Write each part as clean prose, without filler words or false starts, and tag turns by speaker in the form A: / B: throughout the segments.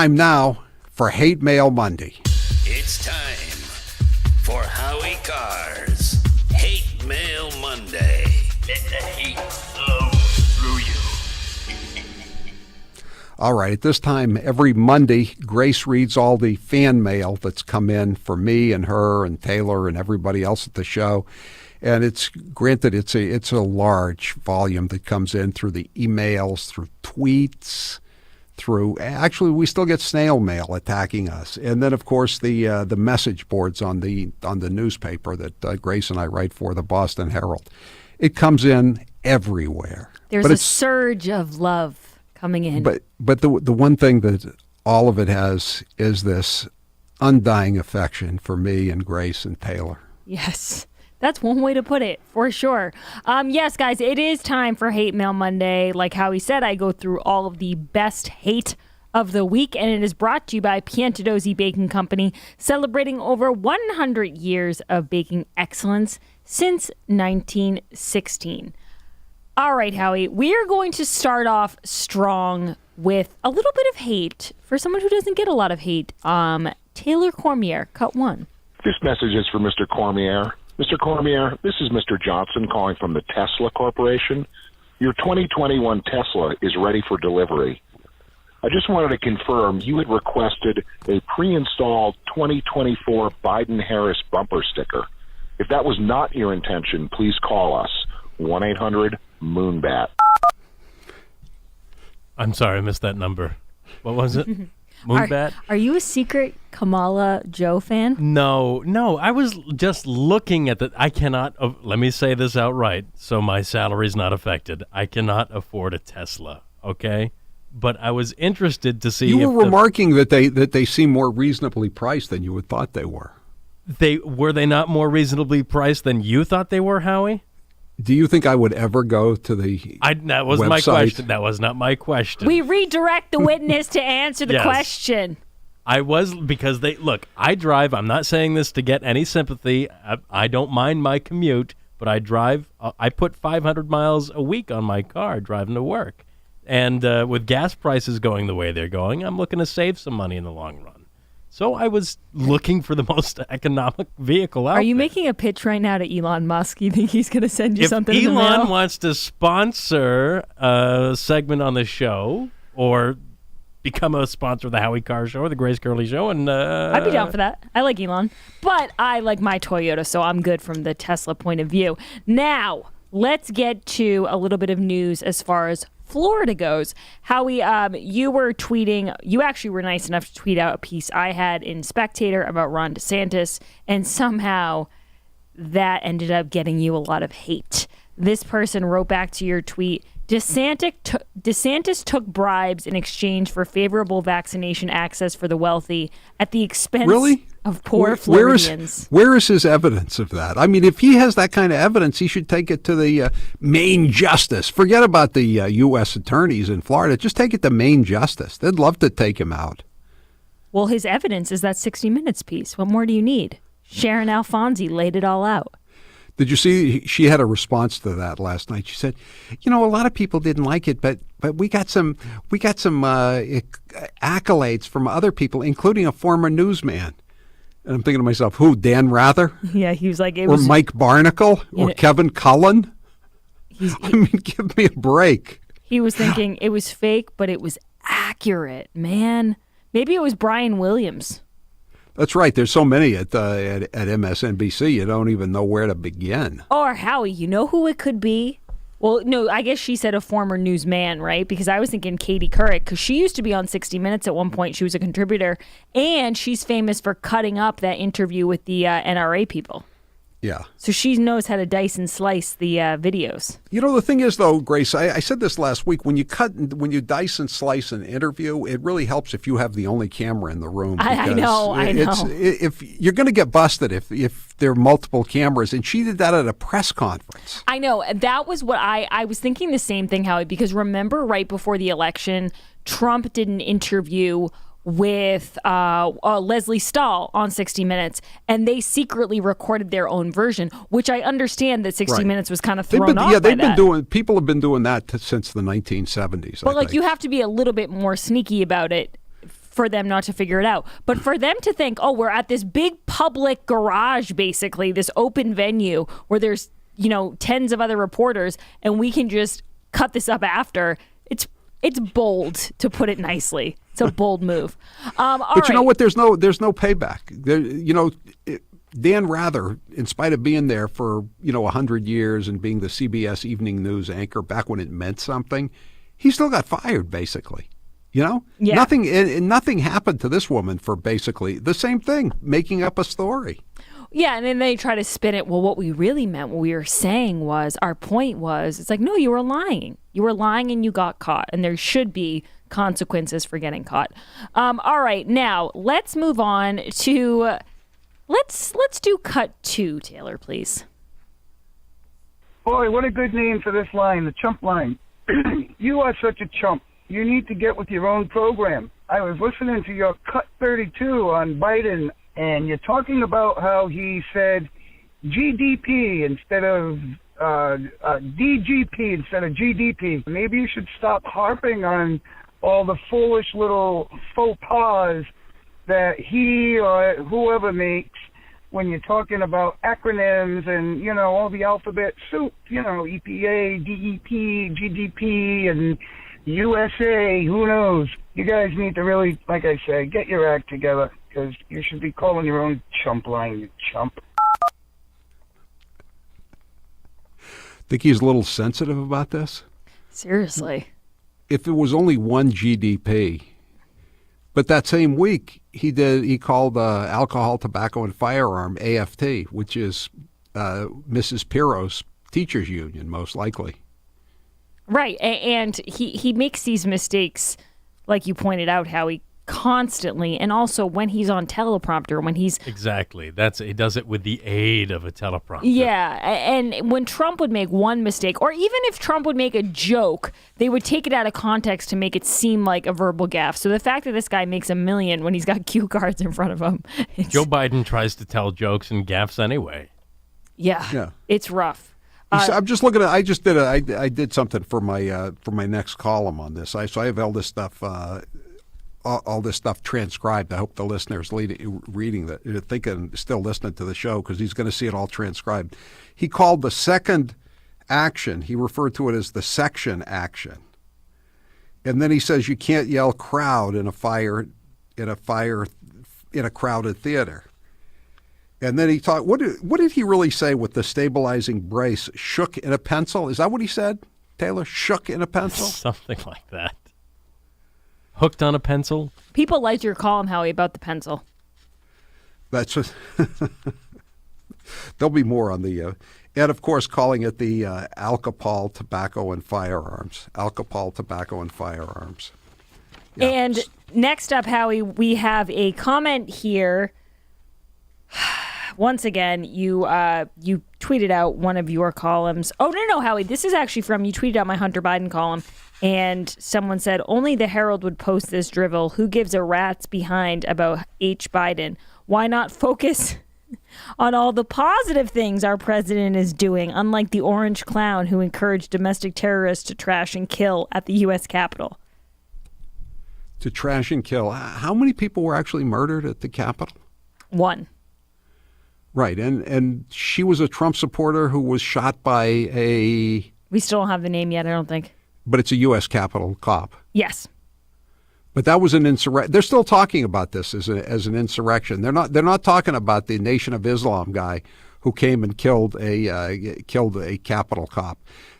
A: Time now for Hate Mail Monday.
B: It's time for Howie Carr's Hate Mail Monday. Let the hate flow through you.
A: All right, at this time every Monday, Grace reads all the fan mail that's come in for me and her and Taylor and everybody else at the show. And it's granted it's a large volume that comes in through the emails, through tweets, actually we still get snail mail attacking us, and then of course the message boards on the newspaper that Grace and I write for, the Boston Herald. It comes in everywhere.
C: There's a surge of love coming in.
A: But the one thing that all of it has is this undying affection for me and Grace and Taylor.
C: Yes. That's one way to put it, for sure. Yes, guys, it is time for Hate Mail Monday. Like Howie said, I go through all of the best hate of the week, and it is brought to you by Piantadosi Baking Company, celebrating over 100 years of baking excellence since 1916. All right, Howie, we are going to start off strong with a little bit of hate for someone who doesn't get a lot of hate. Taylor Cormier, cut one.
D: This message is for Mr. Cormier. Mr. Cormier, this is Mr. Johnson calling from the Tesla Corporation. Your 2021 Tesla is ready for delivery. I just wanted to confirm you had requested a pre-installed 2024 Biden-Harris bumper sticker. If that was not your intention, please call us, 1-800-MOONBAT.
E: I'm sorry, I missed that number. What was it? Moonbat?
C: Are you a secret Kamala Joe fan?
E: No. I was just looking at the. I cannot. Let me say this outright, so my salary's not affected. I cannot afford a Tesla. Okay, but I was interested to see.
A: You were remarking that they seem more reasonably priced than you had thought they were.
E: Were they not more reasonably priced than you thought they were, Howie?
A: Do you think I would ever go to the
E: That was
A: website?
E: My question. That was not my question.
C: We redirect the witness to answer the question.
E: I was, because I drive. I'm not saying this to get any sympathy. I don't mind my commute, but I drive. I put 500 miles a week on my car driving to work. And with gas prices going the way they're going, I'm looking to save some money in the long run. So I was looking for the most economic vehicle out there.
C: Are you making a pitch right now to Elon Musk? You think he's going to send you something in the mail?
E: If Elon wants to sponsor a segment on the show or become a sponsor of the Howie Carr Show or the Grace Curley Show, and
C: I'd be down for that. I like Elon. But I like my Toyota, so I'm good from the Tesla point of view. Now, let's get to a little bit of news as far as Florida goes. Howie, you were tweeting, you actually were nice enough to tweet out a piece I had in Spectator about Ron DeSantis, and somehow that ended up getting you a lot of hate. This person wrote back to your tweet, DeSantis took bribes in exchange for favorable vaccination access for the wealthy at the expense of poor Floridians.
A: Where is his evidence of that? I mean, if he has that kind of evidence, he should take it to the Maine Justice. Forget about the U.S. attorneys in Florida. Just take it to Maine Justice. They'd love to take him out.
C: Well, his evidence is that 60 Minutes piece. What more do you need? Sharon Alfonsi laid it all out.
A: Did you see she had a response to that last night? She said, a lot of people didn't like it, but we got some accolades from other people, including a former newsman. And I'm thinking to myself, who, Dan Rather?
C: Yeah, he was like,
A: or Mike Barnacle or Kevin Cullen? I mean, give me a break.
C: He was thinking it was fake, but it was accurate, man. Maybe it was Brian Williams.
A: That's right. There's so many at MSNBC, you don't even know where to begin.
C: Or Howie, you know who it could be? Well, no, I guess she said a former newsman, right? Because I was thinking Katie Couric, because she used to be on 60 Minutes at one point. She was a contributor, and she's famous for cutting up that interview with the NRA people.
A: Yeah.
C: So she knows how to dice and slice the videos.
A: The thing is, though, Grace, I said this last week, when you dice and slice an interview, it really helps if you have the only camera in the room.
C: I know.
A: If you're going to get busted if there are multiple cameras, and she did that at a press conference.
C: I know. That was what I was thinking the same thing, Howie, because remember right before the election, Trump did an interview with Leslie Stahl on 60 Minutes, and they secretly recorded their own version, which I understand that 60 Minutes was kind of thrown off.
A: Yeah, people have been doing that since the 1970s.
C: But you have to be a little bit more sneaky about it for them not to figure it out. But for them to think, oh, we're at this big public garage, basically, this open venue where there's, tens of other reporters, and we can just cut this up after, it's bold, to put it nicely. It's a bold move.
A: But you know what? There's no payback. Dan Rather, in spite of being there for 100 years and being the CBS Evening News anchor back when it meant something, he still got fired, basically. Yeah. Nothing happened to this woman for basically the same thing, making up a story.
C: Yeah, and then they try to spin it. Well, what we really meant, what we were saying was, our point was, it's like, no, you were lying. You were lying and you got caught. And there should be consequences for getting caught. All right, now let's move on to, let's do cut 2, Taylor, please.
F: Boy, what a good name for this line, the chump line. You are such a chump. You need to get with your own program. I was listening to your cut 32 on Biden, and you're talking about how he said GDP instead of DGP instead of GDP. Maybe you should stop harping on all the foolish little faux pas that he or whoever makes when you're talking about acronyms and, all the alphabet soup, EPA, DEP, GDP, and USA, who knows? You guys need to really, like I said, get your act together, because you should be calling your own chump line, you chump.
A: Think he's a little sensitive about this?
C: Seriously.
A: If it was only one GDP, but that same week he called alcohol, tobacco, and firearm AFT, which is Mrs. Pirro's teachers union, most likely.
C: Right, and he makes these mistakes, like you pointed out, Howie, constantly, and also when he's on teleprompter, when he's...
E: Exactly. He does it with the aid of a teleprompter.
C: Yeah, and when Trump would make one mistake, or even if Trump would make a joke, they would take it out of context to make it seem like a verbal gaffe. So the fact that this guy makes $1 million when he's got cue cards in front of him...
E: Joe Biden tries to tell jokes and gaffes anyway.
C: Yeah. It's rough.
A: I'm just looking at. I did something for my next column on this. So I have all this stuff transcribed. I hope the listeners reading that, thinking, still listening to the show, because he's going to see it all transcribed. He called the second action. He referred to it as the section action, and then he says you can't yell "crowd" in a crowded theater. And then he talked. What did he really say with the stabilizing brace? Shook in a pencil? Is that what he said, Taylor? Shook in a pencil?
E: Something like that. Hooked on a pencil?
C: People liked your column, Howie, about the pencil.
A: That's just there'll be more on the and of course calling it the alcohol, tobacco, and firearms. Alcohol, tobacco, and firearms. Yeah.
C: And next up, Howie, we have a comment here. Once again, you tweeted out one of your columns. Oh, no, Howie, this is actually from, you tweeted out my Hunter Biden column, and someone said, only the Herald would post this drivel. Who gives a rat's behind about H. Biden? Why not focus on all the positive things our president is doing, unlike the orange clown who encouraged domestic terrorists to trash and kill at the U.S. Capitol?
A: To trash and kill. How many people were actually murdered at the Capitol?
C: 1.
A: Right, and she was a Trump supporter who was shot by a...
C: We still don't have the name yet, I don't think.
A: But it's a U.S. Capitol cop.
C: Yes.
A: But that was an insurrection. They're still talking about this as an insurrection. They're not talking about the Nation of Islam guy who came and killed a Capitol cop.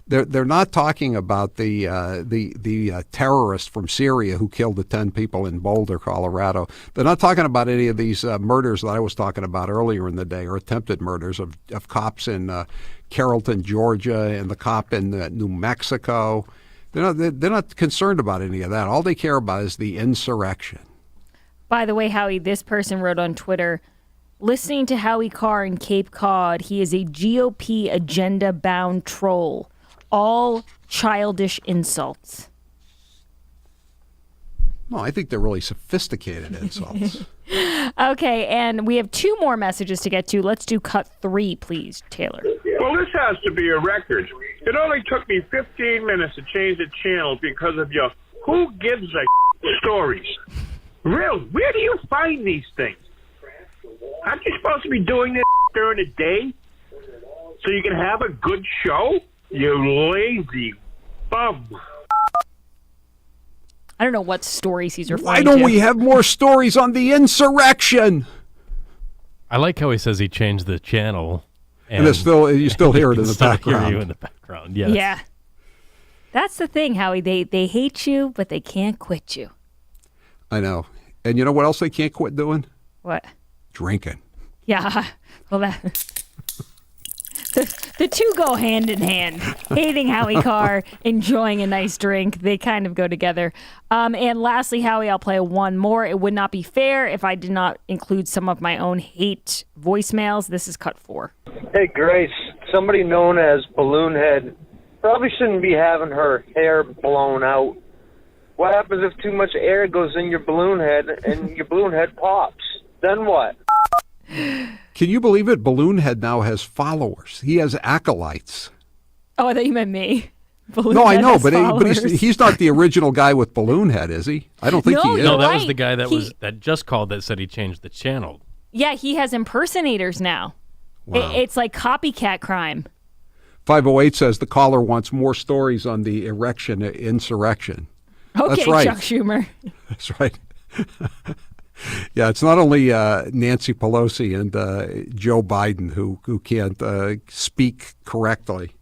A: They're not talking about the terrorist from Syria who killed the 10 people in Boulder, Colorado. They're not talking about any of these murders that I was talking about earlier in the day, or attempted murders of cops in Carrollton, Georgia, and the cop in New Mexico. They're not concerned about any of that. All they care about is the insurrection.
C: By the way, Howie, this person wrote on Twitter, listening to Howie Carr in Cape Cod, he is a GOP agenda-bound troll. All childish insults.
A: No, I think they're really sophisticated insults.
C: Okay, and we have 2 more messages to get to. Let's do cut 3, please, Taylor.
G: Well, this has to be a record. It only took me 15 minutes to change the channel because of your who gives a stories. Real? Where do you find these things? Aren't you supposed to be doing this during the day so you can have a good show? You lazy bum.
C: I don't know what stories he's referring
A: Why don't
C: to.
A: we have more stories on the insurrection?
E: I like how he says he changed the channel.
A: And it's still, you still hear it in the
E: still
A: background.
E: hear you in the background, yes.
C: Yeah. That's the thing, Howie. They hate you, but they can't quit you.
A: I know. And you know what else they can't quit doing?
C: What?
A: Drinking.
C: Yeah. Well, the two go hand in hand. Hating Howie Carr, enjoying a nice drink. They kind of go together. And lastly, Howie, I'll play one more. It would not be fair if I did not include some of my own hate voicemails. This is cut 4.
H: Hey, Grace, somebody known as Balloon Head probably shouldn't be having her hair blown out. What happens if too much air goes in your balloon head and your balloon head pops? Then what?
A: Can you believe it? Balloonhead now has followers. He has acolytes.
C: Oh, I thought you meant me.
A: No, I know, but
C: followers.
A: he's not the original guy with Balloonhead, is he? I don't think
C: No,
A: he is.
E: No, that
C: Right.
E: was the guy that just called that said he changed the channel.
C: Yeah, he has impersonators now.
A: Wow.
C: It's like copycat crime.
A: 508 says the caller wants more stories on the insurrection.
C: Okay,
A: That's right.
C: Chuck Schumer.
A: That's right. Yeah, it's not only Nancy Pelosi and Joe Biden who can't speak correctly.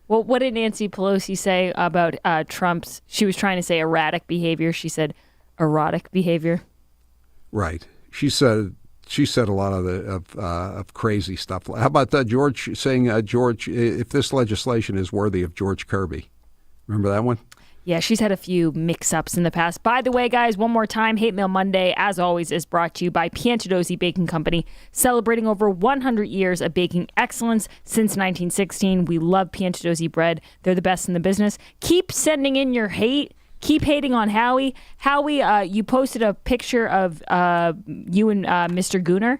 C: Well, what did Nancy Pelosi say about Trump's? She was trying to say erratic behavior. She said erotic behavior.
A: Right. She said a lot of crazy stuff. How about George saying, George, if this legislation is worthy of George Kirby? Remember that one?
C: Yeah, she's had a few mix-ups in the past. By the way, guys, one more time, Hate Mail Monday, as always, is brought to you by Piantadosi Baking Company, celebrating over 100 years of baking excellence since 1916. We love Piantadosi bread. They're the best in the business. Keep sending in your hate. Keep hating on Howie. Howie, you posted a picture of you and Mr. Gooner,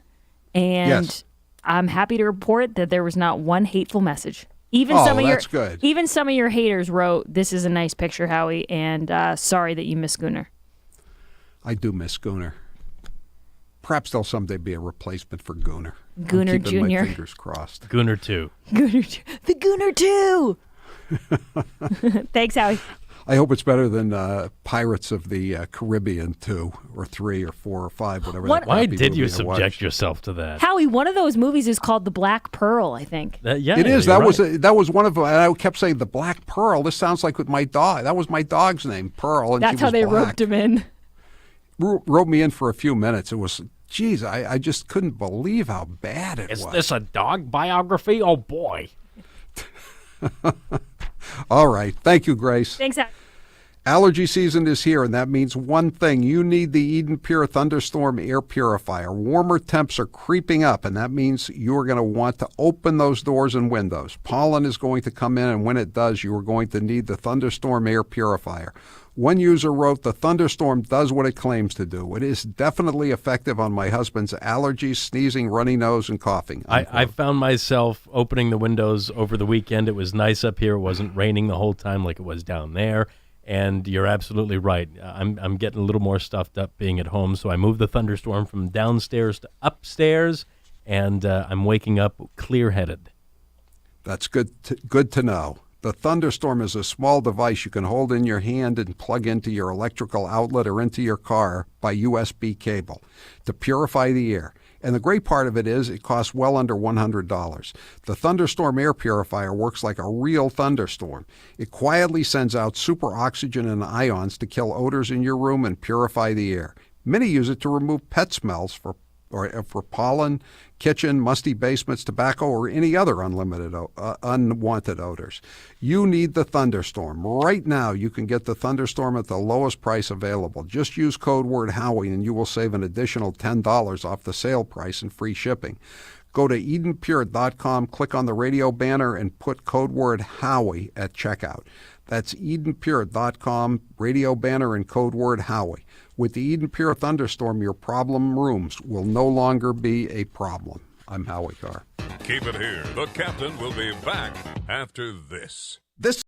C: and
A: Yes.
C: I'm happy to report that there was not one hateful message. Even
A: that's good.
C: Even some of your haters wrote, "This is a nice picture, Howie," and sorry that you miss Gooner.
A: I do miss Gooner. Perhaps there'll someday be a replacement for Gooner.
C: Gooner
A: I'm keeping
C: Jr..
A: my fingers crossed.
E: Gooner 2.
C: The Gooner 2. Thanks, Howie.
A: I hope it's better than Pirates of the Caribbean 2 or 3 or 4 or 5, whatever.
C: What-
A: that
E: Why
A: crappy
E: did you
A: movie I
E: subject
A: watched.
E: yourself to that?
C: Howie, one of those movies is called The Black Pearl, I think.
E: Yeah,
A: It is.
E: you're
A: That
E: right.
A: that was one of them. And I kept saying the Black Pearl. This sounds like with my dog. That was my dog's name, Pearl, and
C: That's
A: she
C: how
A: was
C: they
A: black.
C: roped him in.
A: Wrote me in for a few minutes. It was, geez, I just couldn't believe how bad it
E: Is
A: was.
E: this a dog biography? Oh, boy.
A: All right. Thank you, Grace.
C: Thanks, Howie.
A: Allergy season is here, and that means one thing. You need the Eden Pure Thunderstorm Air Purifier. Warmer temps are creeping up, and that means you're going to want to open those doors and windows. Pollen is going to come in, and when it does, you are going to need the Thunderstorm Air Purifier. One user wrote, "The Thunderstorm does what it claims to do. It is definitely effective on my husband's allergies, sneezing, runny nose, and coughing."
E: I found myself opening the windows over the weekend. It was nice up here. It wasn't raining the whole time like it was down there. And you're absolutely right. I'm getting a little more stuffed up being at home, so I moved the Thunderstorm from downstairs to upstairs, and I'm waking up clear-headed.
A: That's good to know. The Thunderstorm is a small device you can hold in your hand and plug into your electrical outlet or into your car by USB cable to purify the air. And the great part of it is it costs well under $100. The Thunderstorm Air Purifier works like a real thunderstorm. It quietly sends out super oxygen and ions to kill odors in your room and purify the air. Many use it to remove pet smells for pollen, kitchen, musty basements, tobacco, or any other unwanted odors. You need the Thunderstorm. Right now, you can get the Thunderstorm at the lowest price available. Just use code word Howie and you will save an additional $10 off the sale price and free shipping. Go to EdenPure.com, click on the radio banner, and put code word Howie at checkout. That's EdenPure.com, radio banner, and code word Howie. With the Eden Pure Thunderstorm, your problem rooms will no longer be a problem. I'm Howie Carr.
I: Keep it here. The captain will be back after this.
A: This